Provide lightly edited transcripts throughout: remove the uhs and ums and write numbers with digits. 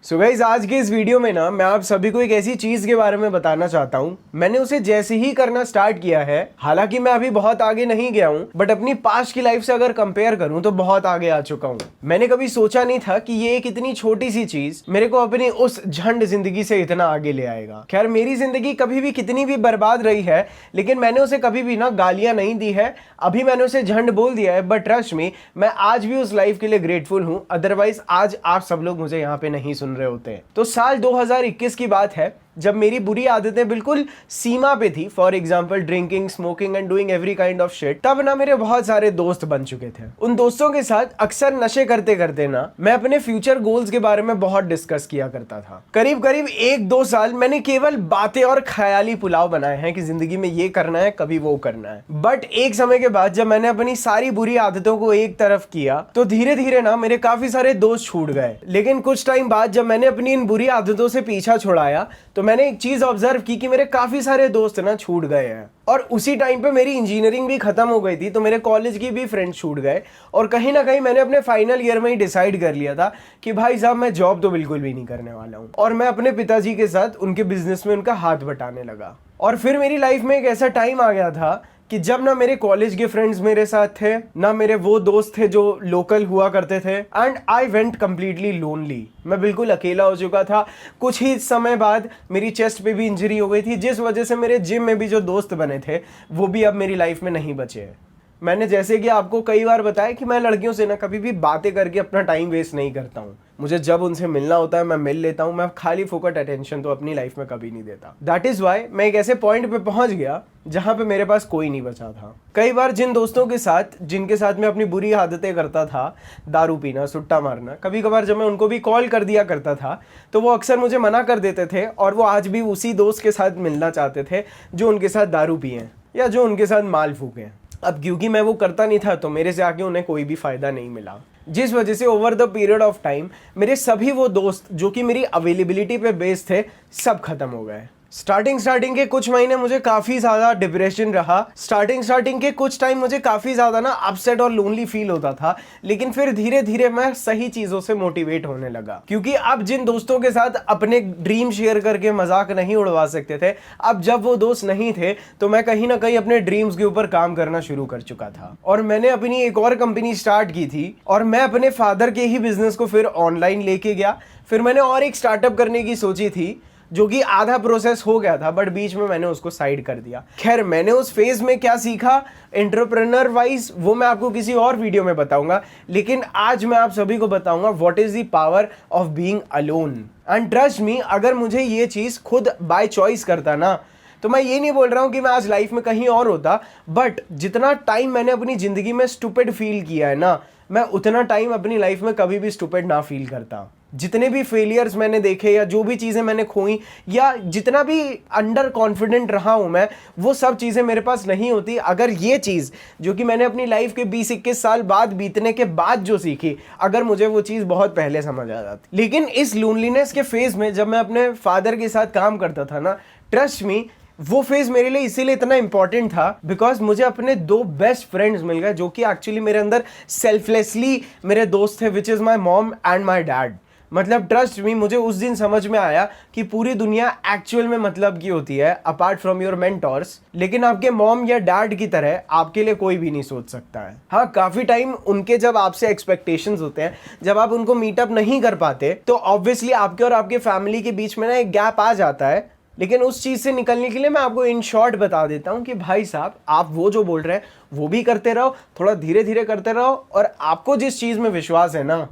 So guys, आज के इस वीडियो में ना मैं आप सभी को एक ऐसी चीज के बारे में बताना चाहता हूँ। मैंने उसे जैसे ही करना स्टार्ट किया है, हालांकि मैं अभी बहुत आगे नहीं गया हूँ, बट अपनी पास्ट की लाइफ से अगर कंपेयर करूँ तो बहुत आगे आ चुका हूँ। मैंने कभी सोचा नहीं था कि ये एक इतनी छोटी सी चीज मेरे को अपनी उस झंड जिंदगी से इतना आगे ले आएगा। खैर, मेरी जिंदगी कभी भी कितनी भी बर्बाद रही है, लेकिन मैंने उसे कभी भी ना गालियां नहीं दी है। अभी मैंने उसे झंड बोल दिया है, बट ट्रस्ट मी, मैं आज भी उस लाइफ के लिए ग्रेटफुल हूँ। अदरवाइज आज आप सब लोग मुझे यहाँ पे नहीं सुन रहे होते। तो साल 2021 की बात है, जब मेरी बुरी आदतें बिल्कुल सीमा पे थी, for example drinking, smoking and doing every kind of shit, तब ना मेरे बहुत सारे दोस्त बन चुके थे। उन दोस्तों के साथ अक्सर नशे करते करते ना मैं अपने फ्यूचर गोल्स के बारे में बहुत डिस्कस किया करता था। करीब करीब 1-2 साल मैंने केवल बातें और ख्याली पुलाव बनाए हैं कि जिंदगी में ये करना है, कभी वो करना है। बट एक समय के बाद जब मैंने अपनी सारी बुरी आदतों को एक तरफ किया तो धीरे धीरे ना मेरे काफी सारे दोस्त छूट गए। लेकिन कुछ टाइम बाद जब मैंने अपनी इन बुरी आदतों से पीछा छुड़ाया तो मैंने एक चीज ऑब्जर्व की कि मेरे काफी सारे दोस्त ना छूट गए हैं। और उसी टाइम पे मेरी इंजीनियरिंग भी खत्म हो गई थी, तो मेरे कॉलेज की भी फ्रेंड्स छूट गए। और कहीं ना कहीं मैंने अपने फाइनल ईयर में ही डिसाइड कर लिया था कि भाई साहब, मैं जॉब तो बिल्कुल भी नहीं करने वाला हूँ। और मैं अपने पिताजी के साथ उनके बिजनेस में उनका हाथ बटाने लगा। और फिर मेरी लाइफ में एक ऐसा टाइम आ गया था कि जब ना मेरे कॉलेज के फ्रेंड्स मेरे साथ थे, ना मेरे वो दोस्त थे जो लोकल हुआ करते थे, and I went completely lonely. मैं बिल्कुल अकेला हो चुका था। कुछ ही समय बाद मेरी चेस्ट पे भी इंजरी हो गई थी, जिस वजह से मेरे जिम में भी जो दोस्त बने थे वो भी अब मेरी लाइफ में नहीं बचे हैं। मैंने जैसे कि आपको कई बार बताया कि मैं लड़कियों से ना कभी भी बातें करके अपना टाइम वेस्ट नहीं करता हूँ। मुझे जब उनसे मिलना होता है मैं मिल लेता हूँ। मैं खाली फोकट अटेंशन तो अपनी लाइफ में कभी नहीं देता। दैट इज वाई मैं एक ऐसे पॉइंट पे पहुंच गया जहां पे मेरे पास कोई नहीं बचा था। कई बार जिन दोस्तों के साथ जिनके साथ मैं अपनी बुरी आदतें करता था, दारू पीना, सुट्टा मारना, कभी कभार जब मैं उनको भी कॉल कर दिया करता था तो वो अक्सर मुझे मना कर देते थे और वो आज भी उसी दोस्त के साथ मिलना चाहते थे जो उनके साथ दारू पिए या जो उनके साथ माल फूके। अब क्योंकि मैं वो करता नहीं था तो मेरे से आके उन्हें कोई भी फायदा नहीं मिला, जिस वजह से over the period of time मेरे सभी वो दोस्त जो कि मेरी अवेलेबिलिटी पे बेस्ड थे, सब खत्म हो गए। स्टार्टिंग के कुछ महीने मुझे काफ़ी ज़्यादा डिप्रेशन रहा। स्टार्टिंग के कुछ टाइम मुझे काफ़ी ज़्यादा ना अपसेट और लोनली फील होता था। लेकिन फिर धीरे धीरे मैं सही चीज़ों से मोटिवेट होने लगा, क्योंकि अब जिन दोस्तों के साथ अपने ड्रीम शेयर करके मजाक नहीं उड़वा सकते थे, अब जब वो दोस्त नहीं थे तो मैं कहीं ना कहीं अपने ड्रीम्स के ऊपर काम करना शुरू कर चुका था। और मैंने अपनी एक और कंपनी स्टार्ट की थी और मैं अपने फादर के ही बिजनेस को फिर ऑनलाइन लेके गया। फिर मैंने और एक स्टार्टअप करने की सोची थी जो कि आधा प्रोसेस हो गया था, बट बीच में मैंने उसको साइड कर दिया। खैर, मैंने उस फेज में क्या सीखा एंटरप्रेन्योर वाइज वो मैं आपको किसी और वीडियो में बताऊंगा। लेकिन आज मैं आप सभी को बताऊंगा what is the power of being alone. And trust मी, अगर मुझे ये चीज खुद बाय चॉइस करता ना, तो मैं ये नहीं बोल रहा हूँ कि मैं आज लाइफ में कहीं और होता, बट जितना टाइम मैंने अपनी जिंदगी में स्टूपिड फील किया है ना, मैं उतना टाइम अपनी लाइफ में कभी भी स्टूपिड ना फील करता। जितने भी फेलियर्स मैंने देखे या जो भी चीज़ें मैंने खोई या जितना भी अंडर कॉन्फिडेंट रहा हूँ मैं, वो सब चीज़ें मेरे पास नहीं होती अगर ये चीज़ जो कि मैंने अपनी लाइफ के 20-21 साल बाद बीतने के बाद जो सीखी, अगर मुझे वो चीज़ बहुत पहले समझ आ जाती। लेकिन इस लोनलीनेस के फेज में जब मैं अपने फादर के साथ काम करता था ना, ट्रस्ट मी, वो फेज मेरे लिए इसीलिए इतना इंपॉर्टेंट था बिकॉज मुझे अपने 2 बेस्ट फ्रेंड्स मिल गए जो कि एक्चुअली मेरे अंदर सेल्फलेसली मेरे दोस्त थे, which is my mom and my dad. मतलब ट्रस्ट मी, मुझे उस दिन समझ में आया कि पूरी दुनिया एक्चुअल में मतलब की होती है अपार्ट फ्रॉम योर मेंटोर्स। लेकिन आपके मॉम या डैड की तरह आपके लिए कोई भी नहीं सोच सकता है। हाँ, काफ़ी टाइम उनके जब आपसे एक्सपेक्टेशंस होते हैं, जब आप उनको मीटअप नहीं कर पाते तो ऑब्वियसली आपके और आपके फैमिली के बीच में ना एक गैप आ जाता है। लेकिन उस चीज़ से निकलने के लिए मैं आपको इन शॉर्ट बता देता हूँ कि भाई साहब, आप वो जो बोल रहे हैं वो भी करते रहो, थोड़ा धीरे धीरे करते रहो, और आपको जिस चीज़ में विश्वास है ना,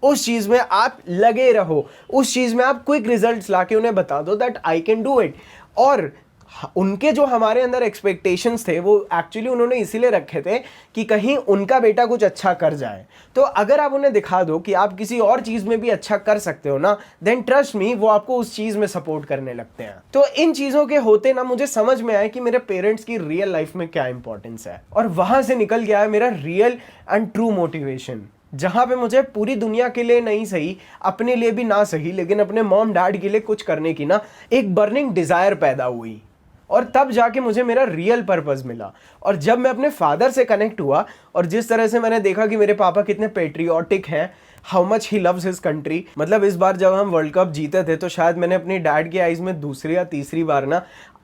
उस चीज़ में आप लगे रहो, उस चीज़ में आप क्विक रिजल्ट्स लाके उन्हें बता दो that I can do it. और उनके जो हमारे अंदर एक्सपेक्टेशंस थे वो एक्चुअली उन्होंने इसीलिए रखे थे कि कहीं उनका बेटा कुछ अच्छा कर जाए। तो अगर आप उन्हें दिखा दो कि आप किसी और चीज़ में भी अच्छा कर सकते हो ना, देन ट्रस्ट मी, वो आपको उस चीज़ में सपोर्ट करने लगते हैं। तो इन चीज़ों के होते ना मुझे समझ में आया कि मेरे पेरेंट्स की रियल लाइफ में क्या इंपॉर्टेंस है, और वहाँ से निकल गया है मेरा रियल एंड ट्रू मोटिवेशन, जहाँ पे मुझे पूरी दुनिया के लिए नहीं सही, अपने लिए भी ना सही, लेकिन अपने मॉम डैड के लिए कुछ करने की ना एक बर्निंग डिज़ायर पैदा हुई। और तब जाके मुझे मेरा रियल पर्पस मिला। और जब मैं अपने फादर से कनेक्ट हुआ और जिस तरह से मैंने देखा कि मेरे पापा कितने पेट्रियोटिक हैं, how much he loves his country. मतलब इस बार जब हम वर्ल्ड कप जीते थे तो शायद मैंने अपनी डैड की आईज में दूसरी या तीसरी बार ना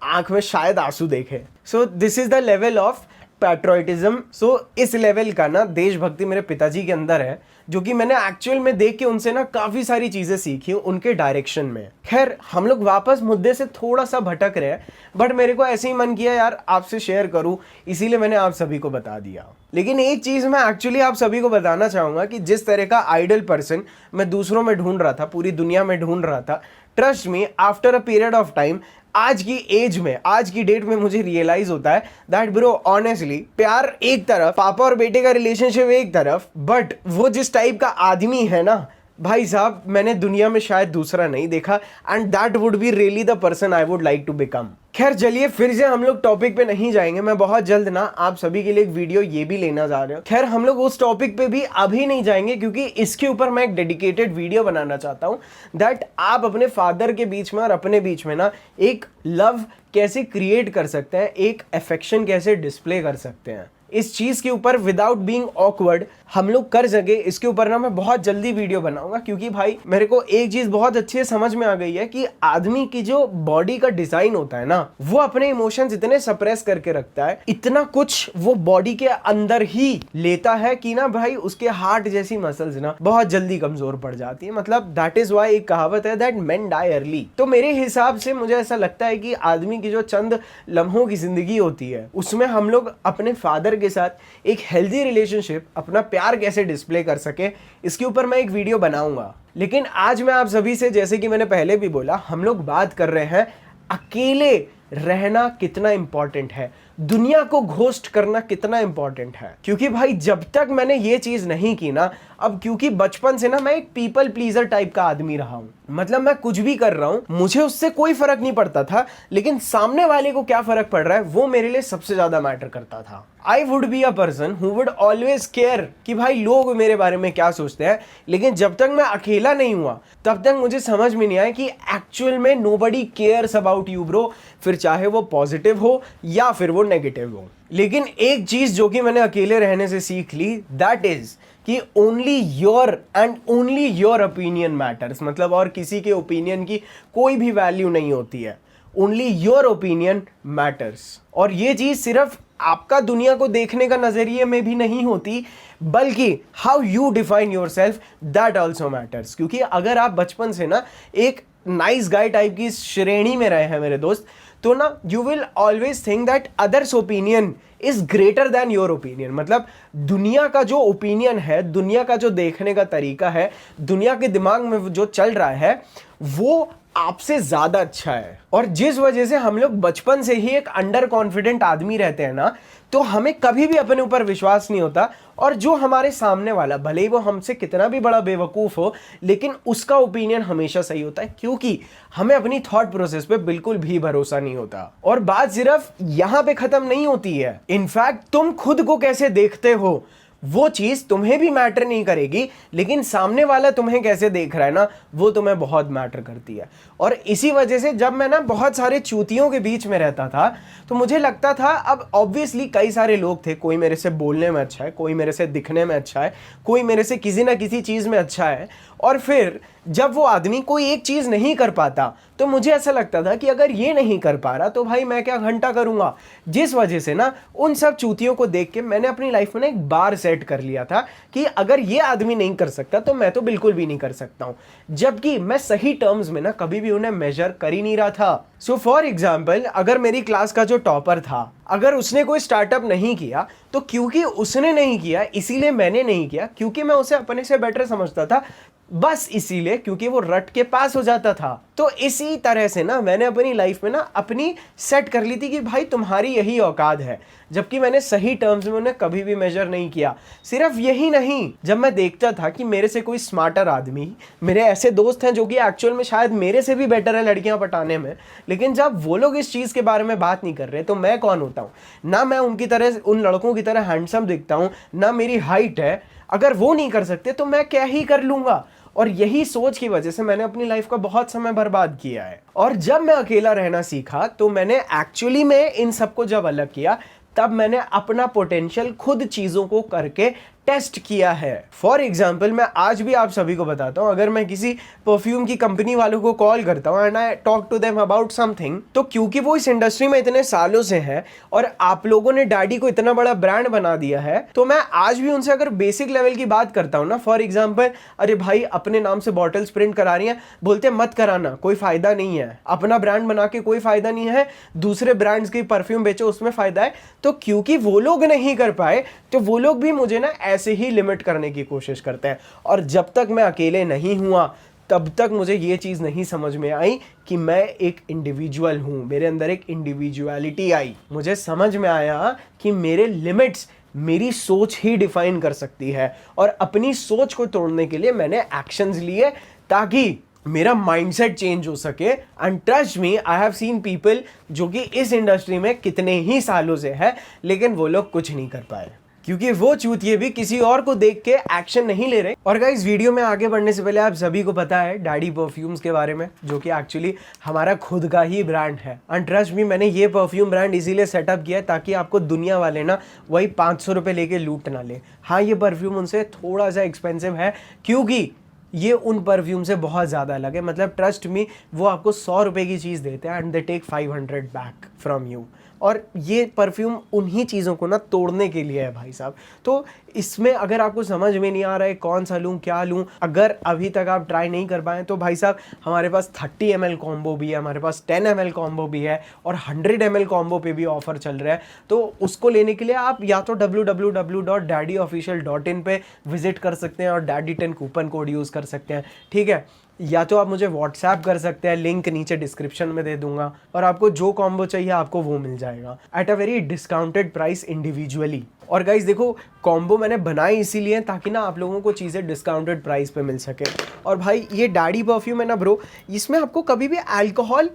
आंख में शायद आंसू देखे। So this is the level of patriotism. So इस लेवल का ना देशभक्ति मेरे पिताजी के अंदर है, जो कि मैंने एक्चुअल में देख के उनसे ना काफ़ी सारी चीज़ें सीखी उनके डायरेक्शन में। खैर हम लोग वापस मुद्दे से थोड़ा सा भटक रहे हैं, बट मेरे को ऐसे ही मन किया यार आपसे शेयर करूं, इसीलिए मैंने आप सभी को बता दिया। लेकिन एक चीज़ मैं एक्चुअली आप सभी को बताना चाहूँगा कि जिस तरह का आइडल पर्सन मैं दूसरों में ढूंढ रहा था, पूरी दुनिया में ढूंढ रहा था, trust me after a period of time, आज की एज में, आज की डेट में मुझे रियलाइज होता है दैट ब्रो ऑनेस्टली प्यार एक तरफ, पापा और बेटे का रिलेशनशिप एक तरफ, बट वो जिस टाइप का आदमी है ना भाई साहब, मैंने दुनिया में शायद दूसरा नहीं देखा, and that would be really the person I would like to become. खैर चलिए फिर से हम लोग टॉपिक पे नहीं जाएंगे, मैं बहुत जल्द ना आप सभी के लिए एक वीडियो ये भी लेना जा रहे हो। खैर हम लोग उस टॉपिक पे भी अभी नहीं जाएंगे, क्योंकि इसके ऊपर मैं एक डेडिकेटेड वीडियो बनाना चाहता हूँ दैट आप अपने फादर के बीच में और अपने बीच में ना एक लव कैसे क्रिएट कर सकते हैं, एक अफेक्शन कैसे डिस्प्ले कर सकते हैं। इस चीज़ के ऊपर विदाउट बीइंग ऑकवर्ड हम लोग कर सके, इसके ऊपर ना मैं बहुत जल्दी वीडियो बनाऊंगा, क्योंकि भाई मेरे को एक चीज़ बहुत अच्छे से समझ में आ गई है कि आदमी की जो बॉडी का डिज़ाइन होता है ना, वो अपने इमोशंस इतने सप्रेस करके रखता है, इतना कुछ वो बॉडी के अंदर ही लेता है कि ना भाई उसके हार्ट जैसी मसल्स ना बहुत जल्दी कमज़ोर पड़ जाती है। मतलब दैट इज़ वाई एक कहावत है दैट मेन डाई अर्ली। तो मेरे हिसाब से मुझे ऐसा लगता है कि आदमी की जो चंद लम्हों की ज़िंदगी होती है उसमें हम लोग अपने फादर के साथ एक हेल्दी रिलेशनशिप, अपना प्यार कैसे डिस्प्ले कर सके, इसके ऊपर मैं एक वीडियो बनाऊंगा। लेकिन आज मैं आप सभी से, जैसे कि मैंने पहले भी बोला, हम लोग बात कर रहे हैं अकेले रहना कितना इंपॉर्टेंट है, दुनिया को घोस्ट करना कितना इंपॉर्टेंट है। क्योंकि भाई जब तक मैंने ये चीज नहीं की ना, अब क्योंकि बचपन से ना मैं एक पीपल प्लीजर टाइप का आदमी रहा हूं, मतलब मैं कुछ भी कर रहा हूं मुझे उससे कोई फर्क नहीं पड़ता था, लेकिन सामने वाले को क्या फर्क पड़ रहा है वो मेरे लिए सबसे ज्यादा मैटर करता था। I would be a person who would always care कि भाई लोग मेरे बारे में क्या सोचते हैं, लेकिन जब तक मैं अकेला नहीं हुआ तब तक मुझे समझ में नहीं आया कि एक्चुअल में nobody cares about you bro, फिर चाहे वो पॉजिटिव हो या फिर वो नेगेटिव हो। लेकिन एक चीज जो कि मैंने अकेले रहने से सीख ली, दैट इज कि only your and only your opinion matters. मतलब और किसी के ओपिनियन की कोई भी वैल्यू नहीं होती है, ओनली योर ओपिनियन मैटर्स। और ये चीज सिर्फ आपका दुनिया को देखने का नजरिए में भी नहीं होती, बल्कि how you define your self, that also matters. क्योंकि अगर आप बचपन से ना एक नाइस गाय टाइप की श्रेणी में रहे हैं मेरे दोस्त, तो ना you will always think that others opinion is greater than your opinion. मतलब दुनिया का जो ओपिनियन है, दुनिया का जो देखने का तरीका है, दुनिया के दिमाग में जो चल रहा है वो आपसे ज्यादा अच्छा है। और जिस वजह से हम लोग बचपन से ही एक अंडर कॉन्फिडेंट आदमी रहते हैं ना, तो हमें कभी भी अपने ऊपर विश्वास नहीं होता, और जो हमारे सामने वाला भले ही वो हमसे कितना भी बड़ा बेवकूफ हो, लेकिन उसका ओपिनियन हमेशा सही होता है, क्योंकि हमें अपनी थॉट प्रोसेस पे बिल्कुल भी भरोसा नहीं होता। और बात सिर्फ यहां पे खत्म नहीं होती है, इनफैक्ट तुम खुद को कैसे देखते हो वो चीज तुम्हें भी मैटर नहीं करेगी, लेकिन सामने वाला तुम्हें कैसे देख रहा है ना, वो तुम्हें बहुत मैटर करती है। और इसी वजह से जब मैं ना बहुत सारे चूतियों के बीच में रहता था, तो मुझे लगता था, अब ऑब्वियसली कई सारे लोग थे, कोई मेरे से बोलने में अच्छा है, कोई मेरे से दिखने में अच्छा है, कोई मेरे से किसी ना किसी चीज में अच्छा है, और फिर जब वो आदमी कोई एक चीज नहीं कर पाता तो मुझे ऐसा लगता था कि अगर ये नहीं कर पा रहा तो भाई मैं क्या घंटा करूंगा। जिस वजह से ना उन सब चूतियों को देख के मैंने अपनी लाइफ में ना एक बार सेट कर लिया था कि अगर ये आदमी नहीं कर सकता तो मैं तो बिल्कुल भी नहीं कर सकता हूं, जबकि मैं सही टर्म्स में ना कभी भी उन्हें मेजर कर ही नहीं रहा था। सो फॉर एग्जाम्पल, अगर मेरी क्लास का जो टॉपर था, अगर उसने कोई स्टार्टअप नहीं किया तो क्योंकि उसने नहीं किया इसीलिए मैंने नहीं किया, क्योंकि मैं उसे अपने से बेटर समझता था, बस इसीलिए क्योंकि वो रट के पास हो जाता था। तो इसी तरह से ना मैंने अपनी लाइफ में ना अपनी सेट कर ली थी कि भाई तुम्हारी यही औकात है, जबकि मैंने सही टर्म्स में उन्हें कभी भी मेजर नहीं किया। सिर्फ यही नहीं, जब मैं देखता था कि मेरे से कोई स्मार्टर आदमी, मेरे ऐसे दोस्त हैं जो कि एक्चुअल में शायद मेरे से भी बेटर है लड़कियां पटाने में, लेकिन जब वो लोग इस चीज़ के बारे में बात नहीं कर रहे तो मैं कौन होता हूँ? ना मैं उनकी तरह, उन लड़कों की तरह हैंडसम दिखता हूँ, ना मेरी हाइट है। अगर वो नहीं कर सकते तो मैं क्या ही कर लूंगा। और यही सोच की वजह से मैंने अपनी लाइफ का बहुत समय बर्बाद किया है। और जब मैं अकेला रहना सीखा तो मैंने एक्चुअली में इन सबको जब अलग किया, तब मैंने अपना पोटेंशियल खुद चीज़ों को करके टेस्ट किया है। फॉर एग्जाम्पल मैं आज भी आप सभी को बताता हूँ, अगर मैं किसी परफ्यूम की कंपनी वालों को कॉल करता हूँ and I talk to them about something, तो क्योंकि वो इस इंडस्ट्री में इतने सालों से है और आप लोगों ने डैडी को इतना बड़ा ब्रांड बना दिया है, तो मैं आज भी उनसे अगर बेसिक लेवल की बात करता हूँ ना, फॉर एग्जाम्पल अरे भाई अपने नाम से बॉटल्स प्रिंट करा रही हैं, बोलते मत कराना, कोई फायदा नहीं है, अपना ब्रांड बना के कोई फायदा नहीं है, दूसरे ब्रांड्स की परफ्यूम बेचो उसमें फायदा है। तो क्योंकि वो लोग नहीं कर पाए तो वो लोग भी मुझे ना ऐसे ही लिमिट करने की कोशिश करते हैं। और जब तक मैं अकेले नहीं हुआ तब तक मुझे ये चीज़ नहीं समझ में आई कि मैं एक इंडिविजुअल हूँ, मेरे अंदर एक इंडिविजुअलिटी आई। मुझे समझ में आया कि मेरे लिमिट्स मेरी सोच ही डिफाइन कर सकती है, और अपनी सोच को तोड़ने के लिए मैंने एक्शंस लिए ताकि मेरा माइंडसेट चेंज हो सके। And trust me, I have seen people जो कि इस इंडस्ट्री में कितने ही सालों से है लेकिन वो लोग कुछ नहीं कर पाए क्योंकि वो चूतिए भी किसी और को देख के एक्शन नहीं ले रहे। और गाइस, वीडियो में आगे बढ़ने से पहले आप सभी को पता है डैडी परफ्यूम्स के बारे में, जो कि एक्चुअली हमारा खुद का ही ब्रांड है। एंड ट्रस्ट मी, मैंने ये परफ्यूम ब्रांड इसीलिए सेटअप किया है ताकि आपको दुनिया वाले ना वही 500 रुपये लेके लूट ना ले। हाँ, ये परफ्यूम उनसे थोड़ा सा एक्सपेंसिव है क्योंकि ये उन परफ्यूम से बहुत ज़्यादा अलग है। मतलब ट्रस्ट मी, वो आपको 100 रुपये की चीज़ देते हैं and they take 500 back from you. और ये परफ्यूम उन्हीं चीज़ों को ना तोड़ने के लिए है भाई साहब। तो इसमें अगर आपको समझ में नहीं आ रहा है कौन सा लूँ क्या लूँ, अगर अभी तक आप ट्राई नहीं कर पाए तो भाई साहब हमारे पास 30 ml कॉम्बो भी है, हमारे पास 10 ml कॉम्बो भी है और 100 ml कॉम्बो पे भी ऑफर चल रहा है। तो उसको लेने के लिए आप या तो www.daddyofficial.in पे विजिट कर सकते हैं और daddy10 कूपन कोड यूज़ कर सकते हैं, ठीक है। या तो आप मुझे व्हाट्सएप कर सकते हैं, लिंक नीचे डिस्क्रिप्शन में दे दूंगा, और आपको जो कॉम्बो चाहिए आपको वो मिल जाएगा at a very discounted price individually. और गाइज देखो, कॉम्बो मैंने बनाई इसीलिए ताकि ना आप लोगों को चीज़ें डिस्काउंटेड प्राइस पे मिल सके। और भाई ये डैडी परफ्यूम है ना ब्रो, इसमें आपको कभी भी अल्कोहल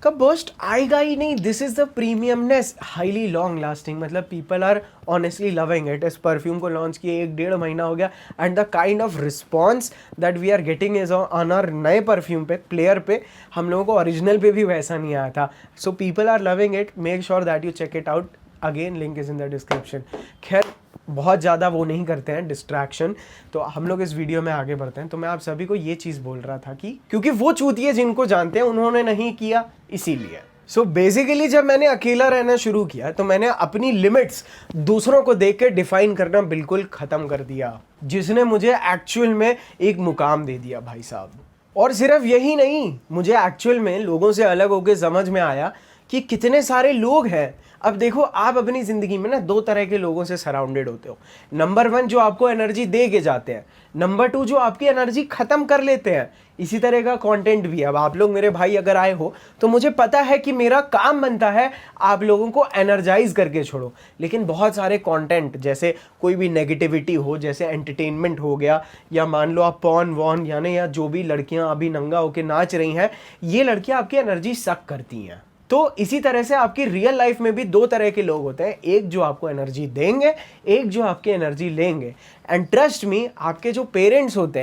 का बर्स्ट आएगा ही नहीं। This is the premiumness, highly long lasting, मतलब people are honestly loving it. इस परफ्यूम को लॉन्च किए 1-1.5 महीना हो गया and the kind of response that we are getting is on our नए परफ्यूम पे, प्लेयर पे, हम लोगों को ओरिजिनल पे भी वैसा नहीं आया था। So people are loving it, make sure that you check it out, again link is in the description. खैर, बहुत ज़्यादा वो नहीं करते हैं डिस्ट्रैक्शन, तो हम लोग इस वीडियो में आगे बढ़ते हैं। तो मैं आप सभी को ये चीज़ बोल रहा था कि क्योंकि वो चूतिए जिनको जानते हैं उन्होंने नहीं किया, इसीलिए। सो बेसिकली जब मैंने अकेला रहना शुरू किया तो मैंने अपनी लिमिट्स दूसरों को देख के डिफाइन करना बिल्कुल ख़त्म कर दिया, जिसने मुझे एक्चुअल में एक मुकाम दे दिया भाई साहब। और सिर्फ यही नहीं, मुझे एक्चुअल में लोगों से अलग होकर समझ में आया कि कितने सारे लोग हैं। अब देखो, आप अपनी ज़िंदगी में ना 2 तरह के लोगों से सराउंडेड होते हो। नंबर 1 जो आपको एनर्जी दे के जाते हैं, नंबर 2 जो आपकी एनर्जी ख़त्म कर लेते हैं। इसी तरह का कंटेंट भी है। अब आप लोग मेरे भाई अगर आए हो तो मुझे पता है कि मेरा काम बनता है आप लोगों को एनर्जाइज करके छोड़ो, लेकिन बहुत सारे कंटेंट जैसे कोई भी नेगेटिविटी हो, जैसे एंटरटेनमेंट हो गया, या मान लो आप पॉर्न वॉन यानी या जो भी लड़कियां अभी नंगा होके नाच रही हैं, ये लड़कियां आपकी एनर्जी सक करती हैं। तो इसी तरह से आपकी रियल लाइफ में भी 2 तरह के लोग होते हैं, एक जो आपको एनर्जी देंगे, एक जो आपकी एनर्जी लेंगे। एंड ट्रस्ट मी, आपके जो पेरेंट्स होते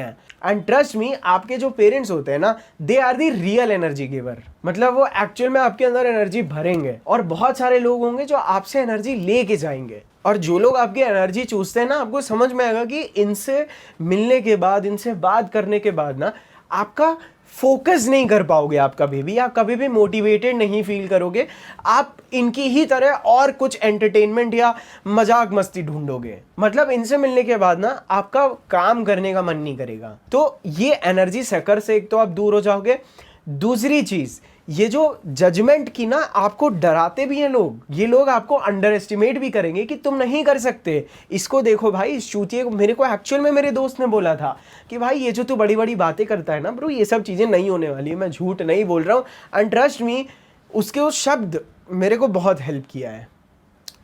हैं ना, they are the real energy giver. मतलब वो एक्चुअल में आपके अंदर एनर्जी भरेंगे। और बहुत सारे लोग होंगे जो आपसे एनर्जी लेके जाएंगे। और जो लोग आपकी एनर्जी चूसते हैं ना, आपको समझ में आएगा कि इनसे मिलने के बाद, इनसे बात करने के बाद ना आपका फोकस नहीं कर पाओगे आप कभी भी, आप कभी भी मोटिवेटेड नहीं फील करोगे। आप इनकी ही तरह और कुछ एंटरटेनमेंट या मजाक मस्ती ढूंढोगे। मतलब इनसे मिलने के बाद ना आपका काम करने का मन नहीं करेगा। तो ये एनर्जी सकर से एक तो आप दूर हो जाओगे। दूसरी चीज़, ये जो जजमेंट की ना, आपको डराते भी हैं लोग। ये लोग आपको अंडर एस्टिमेट भी करेंगे कि तुम नहीं कर सकते। इसको देखो भाई, इस चूतिए को, मेरे को एक्चुअल में मेरे दोस्त ने बोला था कि भाई ये जो तू बड़ी बड़ी बातें करता है ना ब्रो, ये सब चीज़ें नहीं होने वाली है। मैं झूठ नहीं बोल रहा हूँ। एंड ट्रस्ट मी, उसके वो शब्द मेरे को बहुत हेल्प किया है।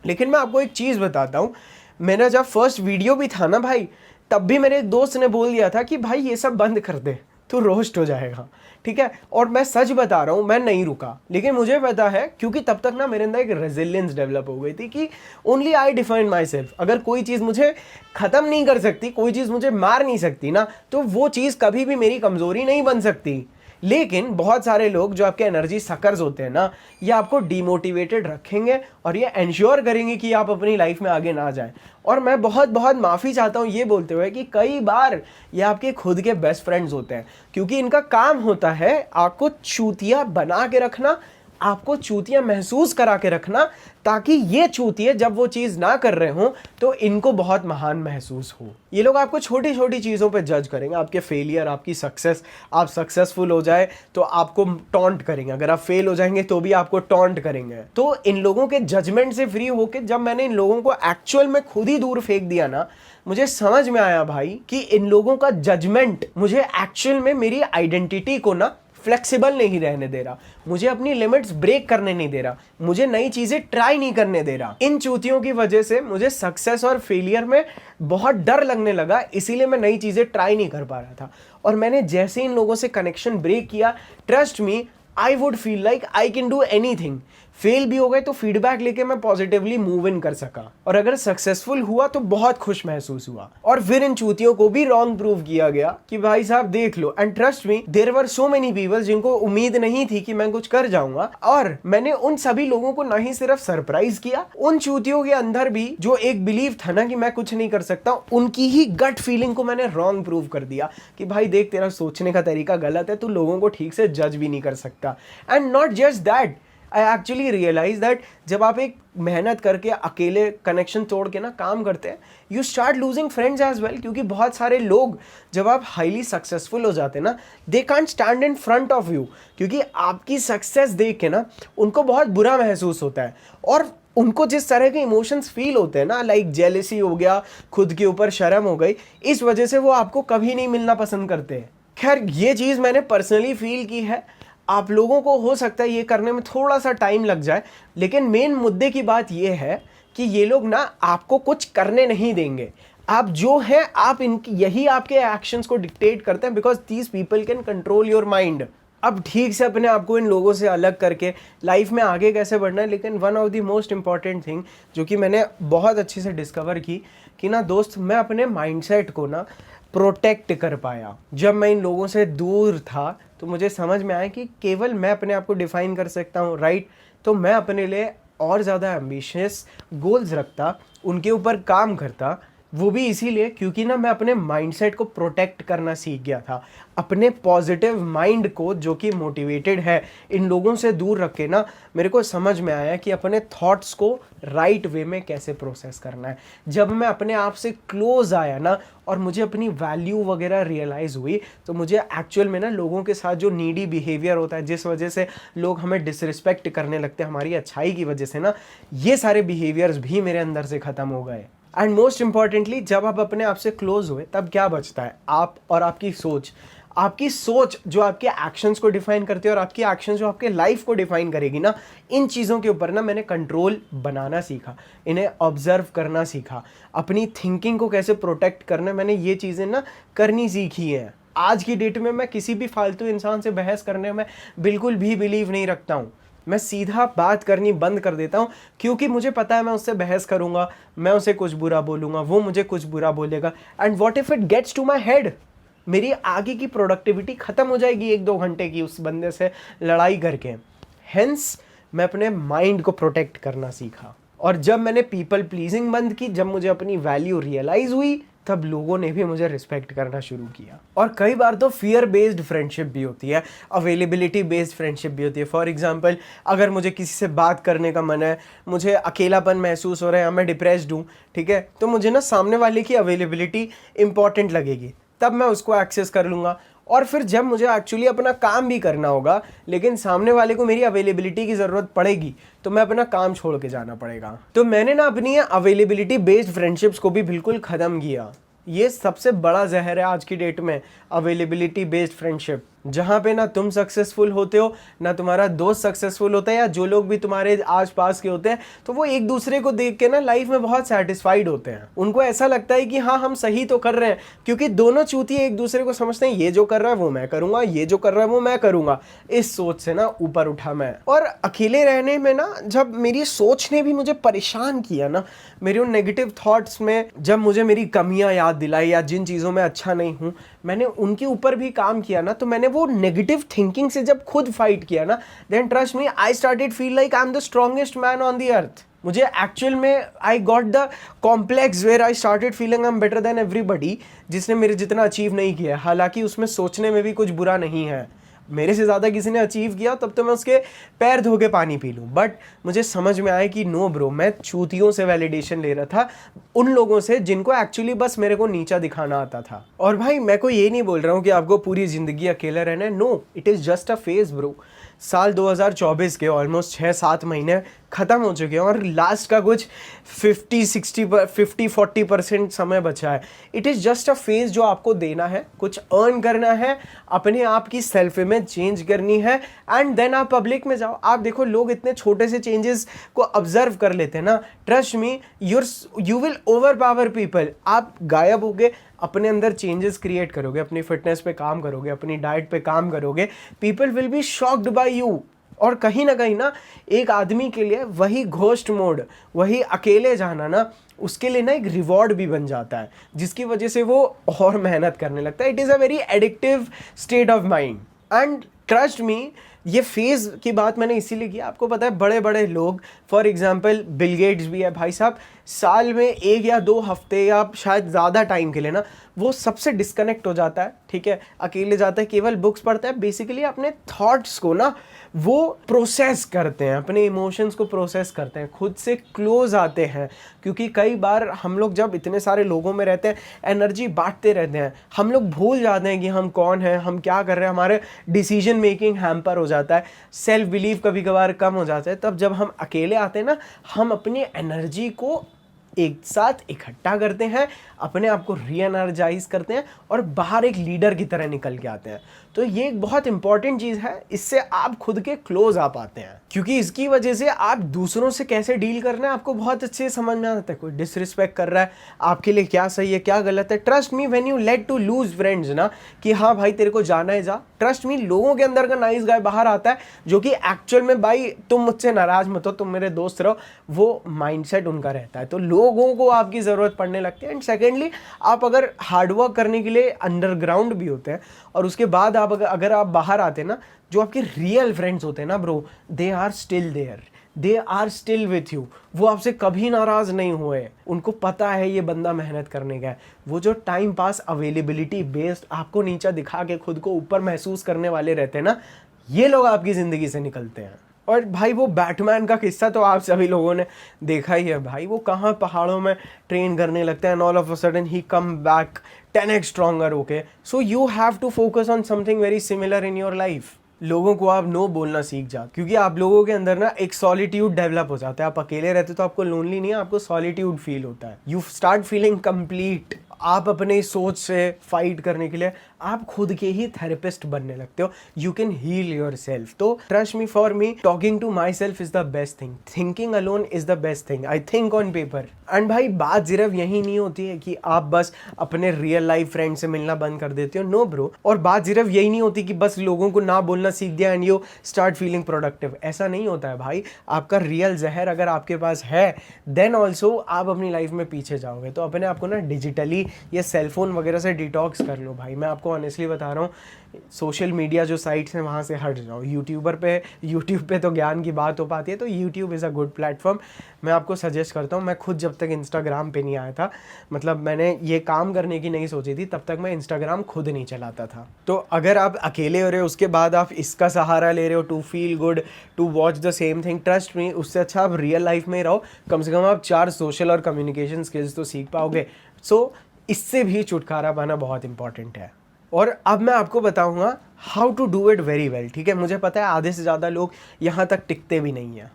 लेकिन मैं आपको एक चीज़ बताता हूँ, मेरा जब फर्स्ट वीडियो भी था ना भाई, तब भी मेरे दोस्त ने बोल दिया था कि भाई ये सब बंद कर दे, तो रोस्ट हो जाएगा, ठीक है। और मैं सच बता रहा हूँ, मैं नहीं रुका। लेकिन मुझे पता है, क्योंकि तब तक ना मेरे अंदर एक रेजिलियंस डेवलप हो गई थी कि only I define my self. अगर कोई चीज़ मुझे ख़त्म नहीं कर सकती, कोई चीज़ मुझे मार नहीं सकती ना, तो वो चीज़ कभी भी मेरी कमज़ोरी नहीं बन सकती। लेकिन बहुत सारे लोग जो आपके एनर्जी सकर्स होते हैं ना, ये आपको डिमोटिवेटेड रखेंगे और ये एंश्योर करेंगे कि आप अपनी लाइफ में आगे ना जाएं। और मैं बहुत बहुत माफ़ी चाहता हूँ ये बोलते हुए कि कई बार ये आपके खुद के बेस्ट फ्रेंड्स होते हैं, क्योंकि इनका काम होता है आपको चूतिया बना के रखना, आपको चूतिया महसूस करा के रखना, ताकि ये चूतिए जब वो चीज़ ना कर रहे हो तो इनको बहुत महान महसूस हो। ये लोग आपको छोटी छोटी चीज़ों पे जज करेंगे, आपके फेलियर, आपकी सक्सेस। आप सक्सेसफुल हो जाए तो आपको टॉन्ट करेंगे, अगर आप फेल हो जाएंगे तो भी आपको टॉन्ट करेंगे। तो इन लोगों के जजमेंट से फ्री होके जब मैंने इन लोगों को एक्चुअल में खुद ही दूर फेंक दिया ना, मुझे समझ में आया भाई कि इन लोगों का जजमेंट मुझे एक्चुअल में मेरी आइडेंटिटी को ना फ्लेक्सिबल नहीं रहने दे रहा, मुझे अपनी लिमिट्स ब्रेक करने नहीं दे रहा, मुझे नई चीजें ट्राई नहीं करने दे रहा। इन चूतियों की वजह से मुझे सक्सेस और फेलियर में बहुत डर लगने लगा, इसीलिए मैं नई चीजें ट्राई नहीं कर पा रहा था। और मैंने जैसे इन लोगों से कनेक्शन ब्रेक किया, trust me, I would feel like I can do anything. Fail भी हो गए तो फीडबैक लेके मैं पॉजिटिवली मूव इन कर सका, और अगर सक्सेसफुल हुआ तो बहुत खुश महसूस हुआ। और फिर इन चूतियों को भी रॉन्ग प्रूव किया गया कि भाई साहब देख लो। And trust me, there were so many people जिनको उम्मीद नहीं थी कि मैं कुछ कर जाऊंगा, और मैंने उन सभी लोगों को ना ही सिर्फ सरप्राइज किया, उन चूतियों के अंदर भी जो एक बिलीव था ना कि मैं कुछ नहीं कर सकता, उनकी ही गट फीलिंग को मैंने रॉन्ग प्रूव कर दिया कि भाई देख, तेरा सोचने का तरीका गलत है, तू लोगों को ठीक से जज भी नहीं कर सकता। And not just that, I actually realize that जब आप एक मेहनत करके अकेले कनेक्शन तोड़ के ना काम करते हैं, you start losing friends as well. क्योंकि बहुत सारे लोग जब आप हाईली सक्सेसफुल हो जाते हैं ना, they can't stand in front of you, क्योंकि आपकी सक्सेस देख के ना उनको बहुत बुरा महसूस होता है, और उनको जिस तरह के इमोशंस फील होते हैं ना, लाइक जेलेसी हो गया, खुद के ऊपर शर्म हो गई, इस वजह से वो आपको कभी नहीं मिलना पसंद करते। खैर, ये चीज़ मैंने पर्सनली फील की है। आप लोगों को हो सकता है ये करने में थोड़ा सा टाइम लग जाए, लेकिन मेन मुद्दे की बात ये है कि ये लोग ना आपको कुछ करने नहीं देंगे। आप जो है, आप इनकी, यही आपके एक्शंस को डिक्टेट करते हैं, because these people can control your mind. अब ठीक से अपने आप को इन लोगों से अलग करके लाइफ में आगे कैसे बढ़ना है। लेकिन one of the most important thing जो कि मैंने बहुत अच्छे से डिस्कवर की कि ना दोस्त, मैं अपने माइंडसेट को ना प्रोटेक्ट कर पाया। जब मैं इन लोगों से दूर था तो मुझे समझ में आया कि केवल मैं अपने आप को डिफाइन कर सकता हूँ, राइट। तो मैं अपने लिए और ज़्यादा एम्बिशियस गोल्स रखता, उनके ऊपर काम करता, वो भी इसीलिए क्योंकि ना मैं अपने माइंडसेट को प्रोटेक्ट करना सीख गया था। अपने पॉजिटिव माइंड को, जो कि मोटिवेटेड है, इन लोगों से दूर रख के ना मेरे को समझ में आया कि अपने थॉट्स को राइट वे में कैसे प्रोसेस करना है। जब मैं अपने आप से क्लोज आया ना और मुझे अपनी वैल्यू वगैरह रियलाइज़ हुई, तो मुझे एक्चुअल में ना लोगों के साथ जो नीडी बिहेवियर होता है, जिस वजह से लोग हमें डिसरिस्पेक्ट करने लगते हैं हमारी अच्छाई की वजह से ना, ये सारे बिहेवियर्स भी मेरे अंदर से ख़त्म हो गए। एंड मोस्ट इंपॉर्टेंटली, जब आप अपने आप से क्लोज हुए तब क्या बचता है? आप और आपकी सोच। आपकी सोच जो आपके एक्शंस को डिफाइन करती है और आपकी एक्शंस जो आपके लाइफ को डिफाइन करेगी ना, इन चीज़ों के ऊपर ना मैंने कंट्रोल बनाना सीखा, इन्हें ऑब्जर्व करना सीखा, अपनी थिंकिंग को कैसे प्रोटेक्ट करना, मैंने ये चीज़ें ना करनी सीखी हैं। आज की डेट में मैं किसी भी फालतू इंसान से बहस करने में बिल्कुल भी बिलीव नहीं रखता हूँ। मैं सीधा बात करनी बंद कर देता हूँ, क्योंकि मुझे पता है मैं उससे बहस करूँगा, मैं उसे कुछ बुरा बोलूँगा, वो मुझे कुछ बुरा बोलेगा, and what if it gets to my head, मेरी आगे की प्रोडक्टिविटी ख़त्म हो जाएगी 1-2 घंटे की उस बंदे से लड़ाई करके। हेंस मैं अपने माइंड को प्रोटेक्ट करना सीखा। और जब मैंने पीपल प्लीजिंग बंद की, जब मुझे अपनी वैल्यू रियलाइज़ हुई, तब लोगों ने भी मुझे रिस्पेक्ट करना शुरू किया। और कई बार तो फियर बेस्ड फ्रेंडशिप भी होती है, अवेलेबिलिटी बेस्ड फ्रेंडशिप भी होती है। फॉर एग्जांपल, अगर मुझे किसी से बात करने का मन है, मुझे अकेलापन महसूस हो रहा है या मैं डिप्रेस्ड हूँ, ठीक है, तो मुझे ना सामने वाले की अवेलेबिलिटी इंपॉर्टेंट लगेगी, तब मैं उसको एक्सेस कर लूँगा। और फिर जब मुझे एक्चुअली अपना काम भी करना होगा, लेकिन सामने वाले को मेरी अवेलेबिलिटी की ज़रूरत पड़ेगी, तो मैं अपना काम छोड़ के जाना पड़ेगा। तो मैंने ना अपनी अवेलेबिलिटी बेस्ड फ्रेंडशिप्स को भी बिल्कुल ख़त्म किया। ये सबसे बड़ा जहर है आज की डेट में, अवेलेबिलिटी बेस्ड फ्रेंडशिप, जहाँ पे ना तुम सक्सेसफुल होते हो, ना तुम्हारा दोस्त सक्सेसफुल होता है, या जो लोग भी तुम्हारे आसपास के होते हैं, तो वो एक दूसरे को देख के ना लाइफ में बहुत सेटिस्फाइड होते हैं। उनको ऐसा लगता है कि हाँ, हम सही तो कर रहे हैं, क्योंकि दोनों चूतिए एक दूसरे को समझते हैं, ये जो कर रहा है वो मैं करूँगा, ये जो कर रहा है वो मैं करूँगा। इस सोच से ना ऊपर उठा मैं। और अकेले रहने में ना, जब मेरी सोच ने भी मुझे परेशान किया ना, मेरे उन नेगेटिव थॉट्स में जब मुझे मेरी कमियाँ याद दिलाई या जिन चीज़ों में अच्छा नहीं हूँ, मैंने उनके ऊपर भी काम किया ना, तो मैंने वो नेगेटिव थिंकिंग से जब खुद फाइट किया ना, then trust me I started feel like I am the strongest man on the earth. मुझे एक्चुअल में I got the complex where I started feeling I am better than everybody, जिसने मेरे जितना अचीव नहीं किया। हालांकि उसमें सोचने में भी कुछ बुरा नहीं है, मेरे से ज़्यादा किसी ने अचीव किया तब तो मैं उसके पैर धो के पानी पी लूँ। बट मुझे समझ में आया कि नो ब्रो, मैं चूतियों से वैलिडेशन ले रहा था, उन लोगों से जिनको एक्चुअली बस मेरे को नीचा दिखाना आता था। और भाई मैं कोई ये नहीं बोल रहा हूँ कि आपको पूरी ज़िंदगी अकेला रहना है, no, it is just a phase bro. साल 2024 के ऑलमोस्ट 6-7 महीने ख़त्म हो चुके हैं और लास्ट का कुछ 50-40% समय बचा है। It is just a phase जो आपको देना है, कुछ अर्न करना है, अपने आप की सेल्फ इमेज चेंज करनी है, एंड देन आप पब्लिक में जाओ। आप देखो लोग इतने छोटे से चेंजेस को ऑब्जर्व कर लेते हैं ना, trust me you will over power people. आप गायब होगे, अपने अंदर चेंजेस क्रिएट करोगे, अपनी फिटनेस पे काम करोगे, अपनी डाइट पे काम करोगे, people will be shocked by you. और कहीं ना एक आदमी के लिए वही घोस्ट मोड, वही अकेले जाना ना, उसके लिए ना एक रिवॉर्ड भी बन जाता है, जिसकी वजह से वो और मेहनत करने लगता है। It is a very addictive state of mind and trust मी, ये फेज़ की बात मैंने इसीलिए की, आपको पता है बड़े बड़े लोग, फॉर एग्जांपल बिल गेट्स भी है भाई साहब, साल में 1 या 2 हफ्ते या शायद ज़्यादा टाइम के लिए ना वो सबसे डिस्कनेक्ट हो जाता है, ठीक है, अकेले जाता है, केवल बुक्स पढ़ता है, बेसिकली अपने थॉट्स को ना वो प्रोसेस करते हैं, अपने इमोशंस को प्रोसेस करते हैं, खुद से क्लोज आते हैं। क्योंकि कई बार हम लोग जब इतने सारे लोगों में रहते हैं, एनर्जी बांटते रहते हैं, हम लोग भूल जाते हैं कि हम कौन हैं, हम क्या कर रहे हैं, हमारे डिसीजन मेकिंग हैम्पर हो जाता है, सेल्फ बिलीव कभी कभार कम हो जाता है। तब जब हम अकेले आते हैं ना, हम अपनी एनर्जी को एक साथ इकट्ठा करते हैं, अपने आप को री एनर्जाइज करते हैं और बाहर एक लीडर की तरह निकल के आते हैं। तो ये एक बहुत इंपॉर्टेंट चीज़ है, इससे आप खुद के क्लोज आ पाते हैं, क्योंकि इसकी वजह से आप दूसरों से कैसे डील करना है आपको बहुत अच्छे से समझ में आता है। कोई डिसरिस्पेक्ट कर रहा है, आपके लिए क्या सही है क्या गलत है, trust me when you let to lose friends ना, कि हाँ भाई तेरे को जाना है जा, ट्रस्ट मी लोगों के अंदर का नाइस गाय बाहर आता है, जो कि एक्चुअल में भाई तुम मुझसे नाराज मत हो, तुम मेरे दोस्त रहो, वो माइंडसेट उनका रहता है। तो लोगों को आपकी ज़रूरत पड़ने लगती है। एंड सेकेंडली, आप अगर हार्डवर्क करने के लिए अंडरग्राउंड भी होते हैं और उसके बाद आप अगर आप बाहर आते हैं ना, जो आपके रियल फ्रेंड्स होते हैं ना bro, they are still there, they are still with you. वो आपसे कभी नाराज नहीं हुए, उनको पता है ये बंदा मेहनत करने का है। वो जो टाइम पास अवेलेबिलिटी बेस्ड आपको नीचा दिखा के खुद को ऊपर महसूस करने वाले रहते हैं ना, ये लोग आपकी ज़िंदगी से निकलते हैं। और भाई वो बैटमैन का किस्सा तो आप सभी लोगों ने देखा ही है भाई, वो कहाँ पहाड़ों में ट्रेन करने लगता है and all of a sudden ही come back 10x stronger. Okay, so you have to focus on something very similar in your life. लोगों को आप नो बोलना सीख जाते, क्योंकि आप लोगों के अंदर ना एक सॉलिट्यूड डेवलप हो जाता है। आप अकेले रहते तो आपको लोनली नहीं है, आपको सॉलिट्यूड फील होता है, यू स्टार्ट फीलिंग कंप्लीट। आप अपने सोच से फाइट करने के लिए आप खुद के ही थेरेपिस्ट बनने लगते हो, you can heal yourself. तो trust me, for me talking to myself is the best thing, thinking alone is the best thing, I think on paper. And भाई बात सिर्फ यही नहीं होती है कि आप बस अपने रियल लाइफ फ्रेंड से मिलना बंद कर देते हो, नो ब्रो। और बात सिर्फ यही नहीं होती कि बस लोगों को ना बोलना सीख दिया and you start feeling productive, ऐसा नहीं होता है भाई। आपका रियल जहर अगर आपके पास है, देन ऑल्सो आप अपनी लाइफ में पीछे जाओगे। तो अपने आपको ना डिजिटली या सेलफोन वगैरह से डिटॉक्स कर लो भाई। मैं आपको ऑनेस्टली बता रहा हूँ, सोशल मीडिया जो साइट्स हैं वहाँ से हट जाओ। यूट्यूब पे तो ज्ञान की बात हो पाती है, तो YouTube is a good platform, मैं आपको सजेस्ट करता हूँ। मैं खुद जब तक इंस्टाग्राम पे नहीं आया था, मतलब मैंने ये काम करने की नहीं सोची थी, तब तक मैं इंस्टाग्राम खुद नहीं चलाता था। तो अगर आप अकेले हो रहे हो, उसके बाद आप इसका सहारा ले रहे हो to feel good, to watch the same thing, trust me उससे अच्छा आप रियल लाइफ में रहो। कम से कम आप 4 सोशल और कम्युनिकेशन स्किल्स तो सीख पाओगे। सो इससे भी छुटकारा पाना बहुत इंपॉर्टेंट है। और अब मैं आपको बताऊंगा how to do it very well, ठीक है। मुझे पता है आधे से ज़्यादा लोग यहाँ तक टिकते भी नहीं हैं,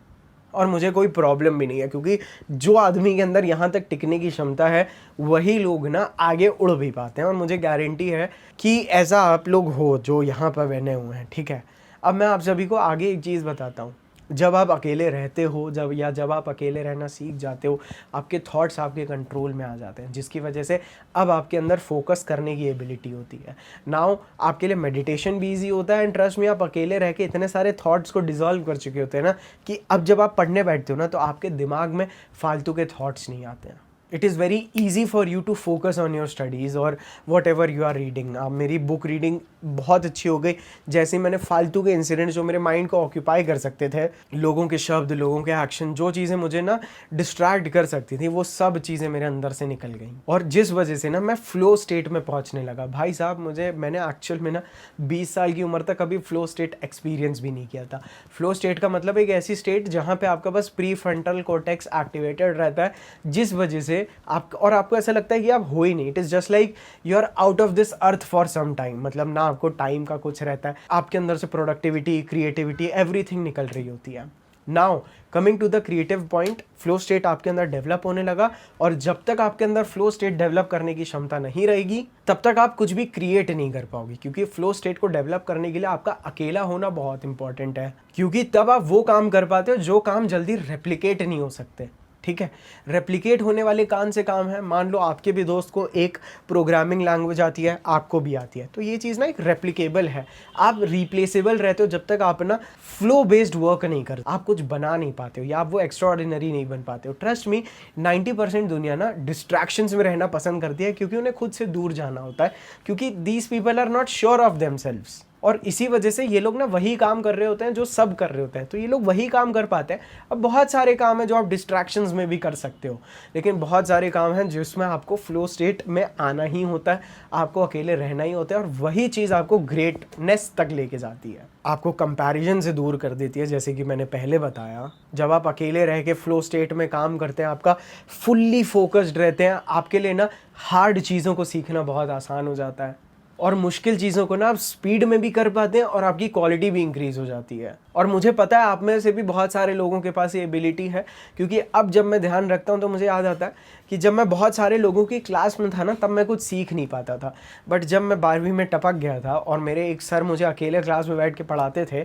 और मुझे कोई प्रॉब्लम भी नहीं है, क्योंकि जो आदमी के अंदर यहाँ तक टिकने की क्षमता है, वही लोग ना आगे उड़ भी पाते हैं। और मुझे गारंटी है कि ऐसा आप लोग हो जो यहाँ पर बने हुए हैं, ठीक है। अब मैं आप सभी को आगे एक चीज़ बताता हूँ। जब आप अकेले रहते हो, जब आप अकेले रहना सीख जाते हो, आपके थॉट्स आपके कंट्रोल में आ जाते हैं, जिसकी वजह से अब आपके अंदर फोकस करने की एबिलिटी होती है। नाउ आपके लिए मेडिटेशन भी ईजी होता है। एंड ट्रस्ट में आप अकेले रह के इतने सारे थॉट्स को डिसॉल्व कर चुके होते हैं ना, कि अब जब आप पढ़ने बैठते हो ना, तो आपके दिमाग में फालतू के थॉट्स नहीं आते हैं। It is very easy for you to focus on your studies और whatever you are reading. अब मेरी बुक रीडिंग बहुत अच्छी हो गई जैसे मैंने फालतू के इंसिडेंट्स जो मेरे माइंड को ऑक्यूपाई कर सकते थे, लोगों के शब्द, लोगों के एक्शन, जो चीज़ें मुझे ना डिस्ट्रैक्ट कर सकती थी, वो सब चीज़ें मेरे अंदर से निकल गई और जिस वजह से ना मैं फ्लो स्टेट में पहुंचने लगा। भाई साहब मैंने एक्चुअल में ना 20 साल की उम्र तक कभी फ्लो स्टेट एक्सपीरियंस भी नहीं किया था। फ्लो स्टेट का मतलब एक ऐसी स्टेट जहाँ पे आपका बस प्री फ्रंटल कॉर्टेक्स एक्टिवेटेड रहता है, जिस वजह से आपको ऐसा लगता है कि आप हो ही नहीं। It is just like you are out of this earth for some time. मतलब ना आपको टाइम का कुछ रहता है, आपके अंदर से प्रोडक्टिविटी, क्रिएटिविटी, एवरीथिंग निकल रही होती है। Now coming to the creative point, flow state आपके अंदर डेवलप होने लगा और जब तक आपके अंदर फ्लो स्टेट डेवलप करने की क्षमता नहीं रहेगी तब तक आप कुछ भी क्रिएट नहीं कर पाओगे, क्योंकि फ्लो स्टेट को डेवलप करने के लिए आपका अकेला होना बहुत इंपॉर्टेंट है, क्योंकि तब आप वो काम कर पाते हो जो काम जल्दी रेप्लिकेट नहीं हो सकते। ठीक है, रेप्लिकेट होने वाले कौन से काम है? मान लो आपके भी दोस्त को एक प्रोग्रामिंग लैंग्वेज आती है, आपको भी आती है, तो ये चीज़ ना एक रेप्लिकेबल है। आप रिप्लेसेबल रहते हो जब तक आप ना फ्लो बेस्ड वर्क नहीं करते, आप कुछ बना नहीं पाते हो या आप वो एक्स्ट्रा ऑर्डिनरी नहीं बन पाते हो। ट्रस्ट मी, 90% दुनिया ना डिस्ट्रैक्शंस में रहना पसंद करती है, क्योंकि उन्हें खुद से दूर जाना होता है, क्योंकि these people are not sure of themselves. और इसी वजह से ये लोग ना वही काम कर रहे होते हैं जो सब कर रहे होते हैं, तो ये लोग वही काम कर पाते हैं। अब बहुत सारे काम हैं जो आप डिस्ट्रैक्शंस में भी कर सकते हो, लेकिन बहुत सारे काम हैं जिसमें आपको फ्लो स्टेट में आना ही होता है, आपको अकेले रहना ही होता है, और वही चीज़ आपको ग्रेटनेस तक लेके जाती है, आपको कंपैरिजन से दूर कर देती है। जैसे कि मैंने पहले बताया, जब आप अकेले रह के फ्लो स्टेट में काम करते हैं, आपका फुल्ली फोकस्ड रहते हैं, आपके लिए ना हार्ड चीज़ों को सीखना बहुत आसान हो जाता है और मुश्किल चीज़ों को ना आप स्पीड में भी कर पाते हैं और आपकी क्वालिटी भी इंक्रीज़ हो जाती है। और मुझे पता है आप में से भी बहुत सारे लोगों के पास ये एबिलिटी है, क्योंकि अब जब मैं ध्यान रखता हूँ तो मुझे याद आता है कि जब मैं बहुत सारे लोगों की क्लास में था ना, तब मैं कुछ सीख नहीं पाता था, बट जब मैं 12वीं में टपक गया था और मेरे एक सर मुझे अकेले क्लास में बैठ के पढ़ाते थे,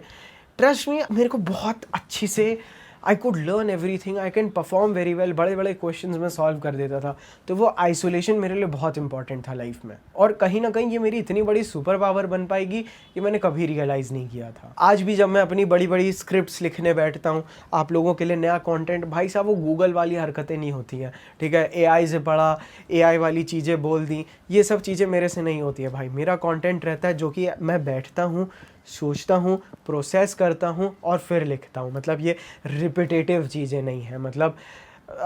ट्रस्ट मी, मेरे को बहुत अच्छी से I could learn everything, I can perform very well, बड़े बड़े क्वेश्चंस में सॉल्व कर देता था। तो वो आइसोलेशन मेरे लिए बहुत इंपॉर्टेंट था लाइफ में, और कहीं ना कहीं ये मेरी इतनी बड़ी सुपर पावर बन पाएगी ये मैंने कभी रियलाइज़ नहीं किया था। आज भी जब मैं अपनी बड़ी बड़ी स्क्रिप्ट्स लिखने बैठता हूँ, आप लोगों के लिए नया कंटेंट, भाई साहब वो गूगल वाली हरकतें नहीं होती हैं, ठीक है, एआई से पढ़ा, एआई वाली चीज़ें बोल दी, ये सब चीज़ें मेरे से नहीं होती है भाई। मेरा कंटेंट रहता है जो कि मैं बैठता हूँ, सोचता हूँ, प्रोसेस करता हूँ और फिर लिखता हूँ। मतलब ये रिपीटेटिव चीज़ें नहीं है, मतलब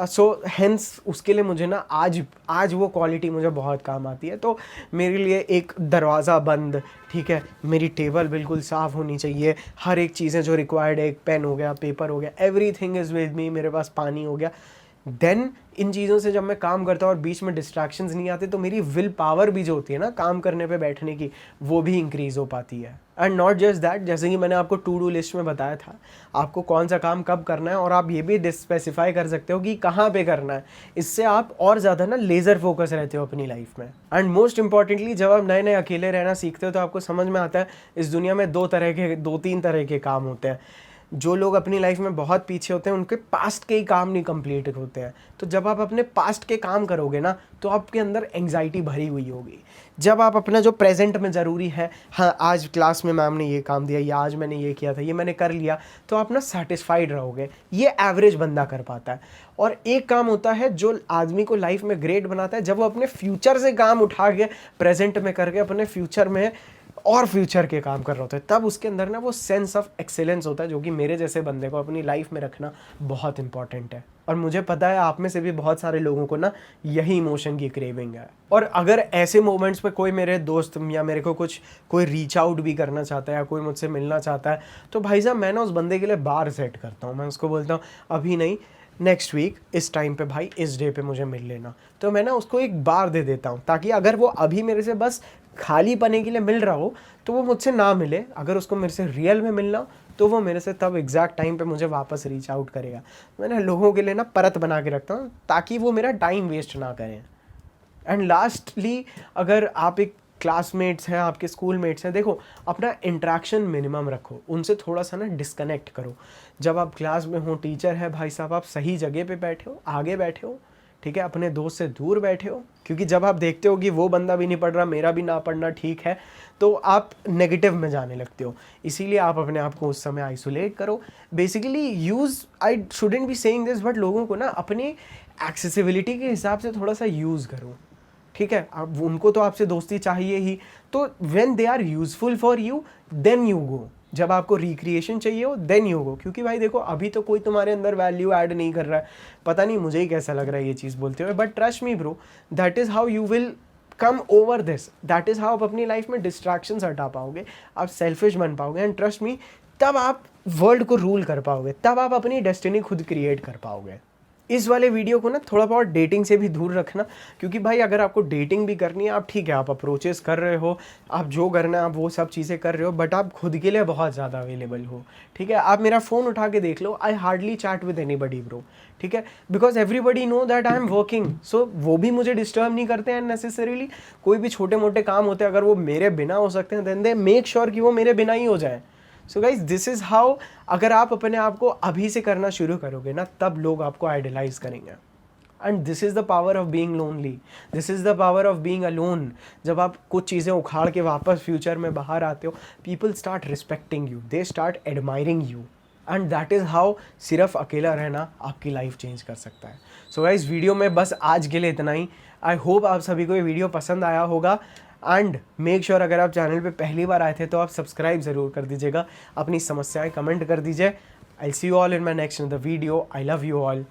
सो हेंस उसके लिए मुझे ना आज वो क्वालिटी मुझे बहुत काम आती है। तो मेरे लिए एक दरवाज़ा बंद, ठीक है, मेरी टेबल बिल्कुल साफ़ होनी चाहिए, हर एक चीज़ें जो रिक्वायर्ड है, एक पेन हो गया, पेपर हो गया, एवरीथिंग इज़ विद मी, मेरे पास पानी हो गया। देन इन चीज़ों से जब मैं काम करता हूँ और बीच में डिस्ट्रैक्शंस नहीं आते, तो मेरी विल पावर भी जो होती है ना काम करने पे बैठने की, वो भी इंक्रीज़ हो पाती है। एंड नॉट जस्ट दैट, जैसे कि मैंने आपको टू डू लिस्ट में बताया था, आपको कौन सा काम कब करना है, और आप ये भी स्पेसिफाई कर सकते हो कि कहाँ पे करना है। इससे आप और ज़्यादा ना लेज़र फोकस रहते हो अपनी लाइफ में। एंड मोस्ट इंपॉर्टेंटली, जब आप नए नए अकेले रहना सीखते हो तो आपको समझ में आता है इस दुनिया में दो तीन तरह के काम होते हैं। जो लोग अपनी लाइफ में बहुत पीछे होते हैं उनके पास्ट के ही काम नहीं कंप्लीट होते हैं। तो जब आप अपने पास्ट के काम करोगे ना, तो आपके अंदर एंग्जाइटी भरी हुई होगी। जब आप अपना जो प्रेजेंट में ज़रूरी है, हाँ आज क्लास में मैम ने ये काम दिया, या आज मैंने ये किया था, ये मैंने कर लिया, तो आप ना सेटिस्फाइड रहोगे। ये एवरेज बंदा कर पाता है। और एक काम होता है जो आदमी को लाइफ में ग्रेट बनाता है, जब वो अपने फ्यूचर से काम उठा के प्रेजेंट में करके अपने फ्यूचर में और फ्यूचर के काम कर रहा होता है, तब उसके अंदर ना वो सेंस ऑफ एक्सेलेंस होता है, जो कि मेरे जैसे बंदे को अपनी लाइफ में रखना बहुत इंपॉर्टेंट है। और मुझे पता है आप में से भी बहुत सारे लोगों को ना यही इमोशन की क्रेविंग है। और अगर ऐसे मोमेंट्स पे कोई मेरे दोस्त या मेरे को कोई रीच आउट भी करना चाहता है या कोई मुझसे मिलना चाहता है, तो भाई साहब मैं ना उस बंदे के लिए बार सेट करता हूँ। मैं उसको बोलता हूँ अभी नहीं, नेक्स्ट वीक इस टाइम पे भाई, इस डे पे मुझे मिल लेना। तो मैं ना उसको एक बार दे देता हूँ, ताकि अगर वो अभी मेरे से बस खाली पने के लिए मिल रहा हो तो वो मुझसे ना मिले, अगर उसको मेरे से रियल में मिलना हो तो वो मेरे से तब एग्जैक्ट टाइम पे मुझे वापस रीच आउट करेगा। मैंने लोगों के लिए ना परत बना के रखता हूँ ताकि वो मेरा टाइम वेस्ट ना करें। एंड लास्टली, अगर आप एक क्लासमेट्स हैं, आपके स्कूल मेट्स हैं, देखो अपना इंट्रैक्शन मिनिमम रखो, उनसे थोड़ा सा ना डिस्कनेक्ट करो। जब आप क्लास में हो, टीचर है भाई साहब, आप सही जगह पे बैठे हो, आगे बैठे हो, ठीक है, अपने दोस्त से दूर बैठे हो, क्योंकि जब आप देखते हो कि वो बंदा भी नहीं पढ़ रहा, मेरा भी ना पढ़ना ठीक है, तो आप नेगेटिव में जाने लगते हो। इसीलिए आप अपने आप को उस समय आइसोलेट करो। Basically use, I shouldn't be saying this, but लोगों को ना अपने एक्सेसिबिलिटी के हिसाब से थोड़ा सा यूज़ करो, ठीक है। अब उनको तो आपसे दोस्ती चाहिए ही, तो when they are useful for you then you go. जब आपको रिक्रिएशन चाहिए हो देन यू गो, क्योंकि भाई देखो अभी तो कोई तुम्हारे अंदर वैल्यू ऐड नहीं कर रहा है, पता नहीं मुझे ही कैसा लग रहा है ये चीज़ बोलते हुए, but trust me bro, that is how you will come over this, that is how आप अपनी लाइफ में डिस्ट्रैक्शंस हटा पाओगे, आप सेल्फिश बन पाओगे, एंड ट्रस्ट मी तब आप वर्ल्ड को रूल कर पाओगे, तब आप अपनी डेस्टिनी खुद क्रिएट कर पाओगे। इस वाले वीडियो को ना थोड़ा बहुत डेटिंग से भी दूर रखना, क्योंकि भाई अगर आपको डेटिंग भी करनी है, आप ठीक है आप अप्रोचेस कर रहे हो, आप जो करना है आप वो सब चीज़ें कर रहे हो, बट आप खुद के लिए बहुत ज़्यादा अवेलेबल हो, ठीक है। आप मेरा फ़ोन उठा के देख लो, I hardly chat with anybody bro, ठीक है, because everybody know that I am working, so वो भी मुझे डिस्टर्ब नहीं करते हैं नेसेसरीली। कोई भी छोटे मोटे काम होते हैं अगर वो मेरे बिना हो सकते हैं देन दे मेक श्योर कि वो मेरे बिना ही हो जाए। So guys this is how, अगर आप अपने आप को अभी से करना शुरू करोगे ना, तब लोग आपको आइडलाइज करेंगे। And this is the power of being lonely, this is the power of being alone. जब आप कुछ चीज़ें उखाड़ के वापस फ्यूचर में बाहर आते हो, people start respecting you, they start admiring you, and that is how सिर्फ अकेला रहना आपकी लाइफ चेंज कर सकता है। सो गाइस वीडियो में बस आज के लिए इतना ही। आई होप आप सभी को ये वीडियो पसंद आया होगा, एंड मेक श्योर अगर आप चैनल पे पहली बार आए थे तो आप सब्सक्राइब ज़रूर कर दीजिएगा, अपनी समस्याएं कमेंट कर दीजिए। I see you all in my next in the video. I love you all.